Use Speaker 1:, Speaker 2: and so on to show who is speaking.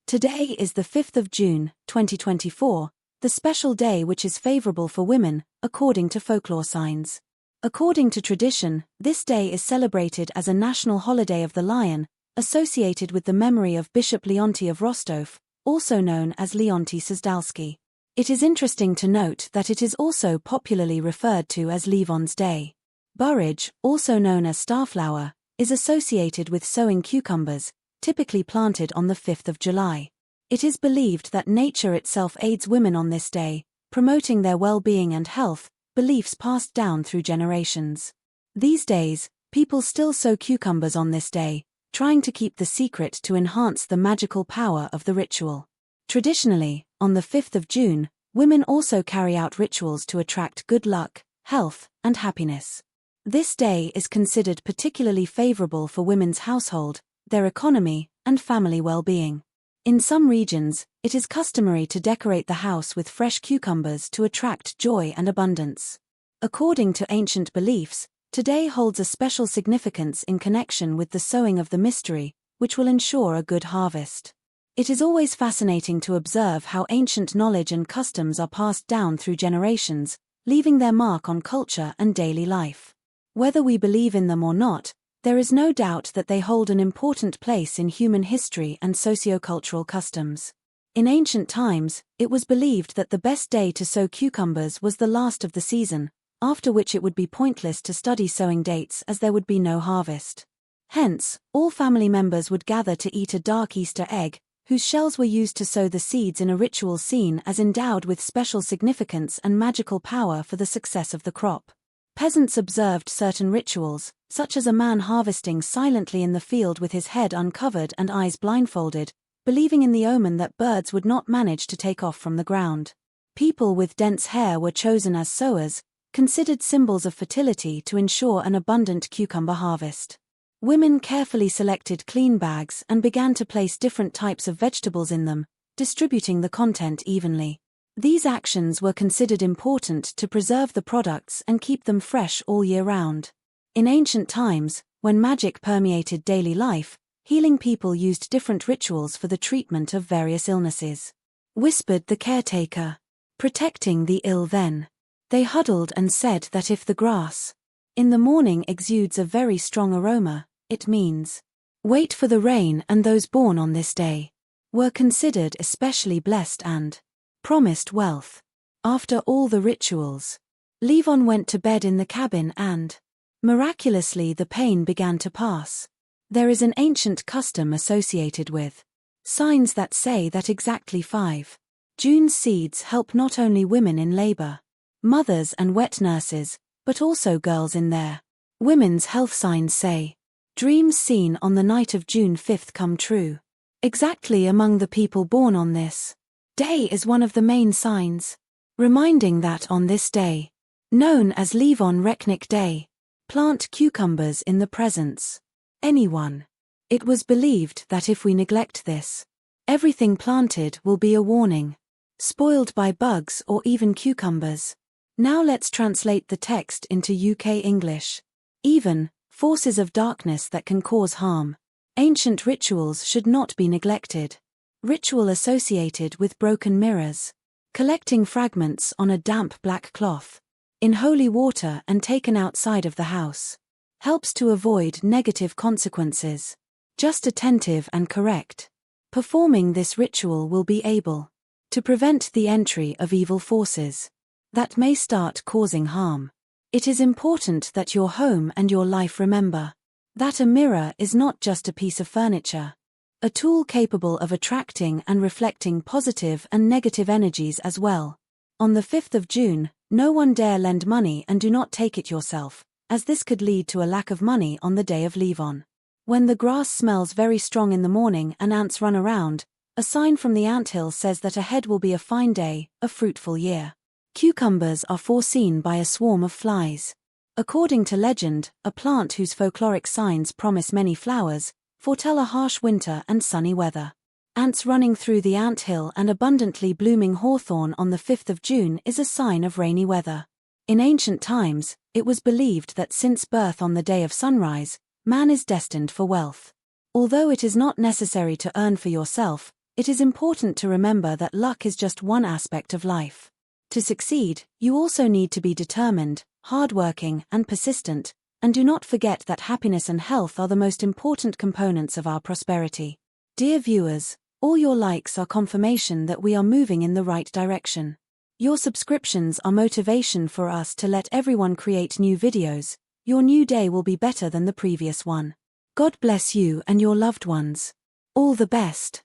Speaker 1: Today is the 5th of June, 2024, the special day which is favorable for women, according to folklore signs. According to tradition, this day is celebrated as a national holiday of the lion, associated with the memory of Bishop Leontief of Rostov, also known as Leontief. It is interesting to note that it is also popularly referred to as Levon's Day. Burrage, also known as starflower, is associated with sowing cucumbers, typically planted on the 5th of July. It is believed that nature itself aids women on this day, promoting their well-being and health, beliefs passed down through generations. These days, people still sow cucumbers on this day, trying to keep the secret to enhance the magical power of the ritual. Traditionally, on the 5th of June, women also carry out rituals to attract good luck, health, and happiness. This day is considered particularly favorable for women's household, their economy, and family well-being. In some regions, it is customary to decorate the house with fresh cucumbers to attract joy and abundance. According to ancient beliefs, today holds a special significance in connection with the sowing of the mystery, which will ensure a good harvest. It is always fascinating to observe how ancient knowledge and customs are passed down through generations, leaving their mark on culture and daily life. Whether we believe in them or not, there is no doubt that they hold an important place in human history and sociocultural customs. In ancient times, it was believed that the best day to sow cucumbers was the last of the season, after which it would be pointless to study sowing dates as there would be no harvest. Hence, all family members would gather to eat a dark Easter egg, whose shells were used to sow the seeds in a ritual seen as endowed with special significance and magical power for the success of the crop. Peasants observed certain rituals, such as a man harvesting silently in the field with his head uncovered and eyes blindfolded, believing in the omen that birds would not manage to take off from the ground. People with dense hair were chosen as sowers, considered symbols of fertility to ensure an abundant cucumber harvest. Women carefully selected clean bags and began to place different types of vegetables in them, distributing the content evenly. These actions were considered important to preserve the products and keep them fresh all year round. In ancient times, when magic permeated daily life, healing people used different rituals for the treatment of various illnesses. Whispered the caretaker, protecting the ill then. They huddled and said that if the grass in the morning exudes a very strong aroma, it means, wait for the rain, and those born on this day were considered especially blessed and promised wealth. After all the rituals, Levon went to bed in the cabin and, miraculously, the pain began to pass. There is an ancient custom associated with signs that say that exactly 5 June seeds help not only women in labor, mothers and wet nurses, but also girls in their women's health. Signs say, dreams seen on the night of June 5th come true. Exactly among the people born on this day is one of the main signs, reminding that on this day, known as Levon Reknik Day, plant cucumbers in the presence anyone. It was believed that if we neglect this, everything planted will be a warning, spoiled by bugs or even cucumbers. Now let's translate the text into UK English. Even forces of darkness that can cause harm. Ancient rituals should not be neglected. Ritual associated with broken mirrors. Collecting fragments on a damp black cloth in holy water and taken outside of the house helps to avoid negative consequences. Just attentive and correct performing this ritual will be able to prevent the entry of evil forces that may start causing harm. It is important that your home and your life remember that a mirror is not just a piece of furniture, a tool capable of attracting and reflecting positive and negative energies as well. On the 5th of June, no one dare lend money, and do not take it yourself, as this could lead to a lack of money on the day of Levon. When the grass smells very strong in the morning and ants run around, a sign from the anthill says that ahead will be a fine day, a fruitful year. Cucumbers are foreseen by a swarm of flies. According to legend, a plant whose folkloric signs promise many flowers, foretell a harsh winter and sunny weather. Ants running through the anthill and abundantly blooming hawthorn on the 5th of June is a sign of rainy weather. In ancient times, it was believed that since birth on the day of sunrise, man is destined for wealth. Although it is not necessary to earn for yourself, It is important to remember that luck is just one aspect of life. To succeed, you also need to be determined, hardworking, and persistent, and do not forget that happiness and health are the most important components of our prosperity. Dear viewers, all your likes are confirmation that we are moving in the right direction. Your subscriptions are motivation for us to let everyone create new videos. Your new day will be better than the previous one. God bless you and your loved ones. All the best.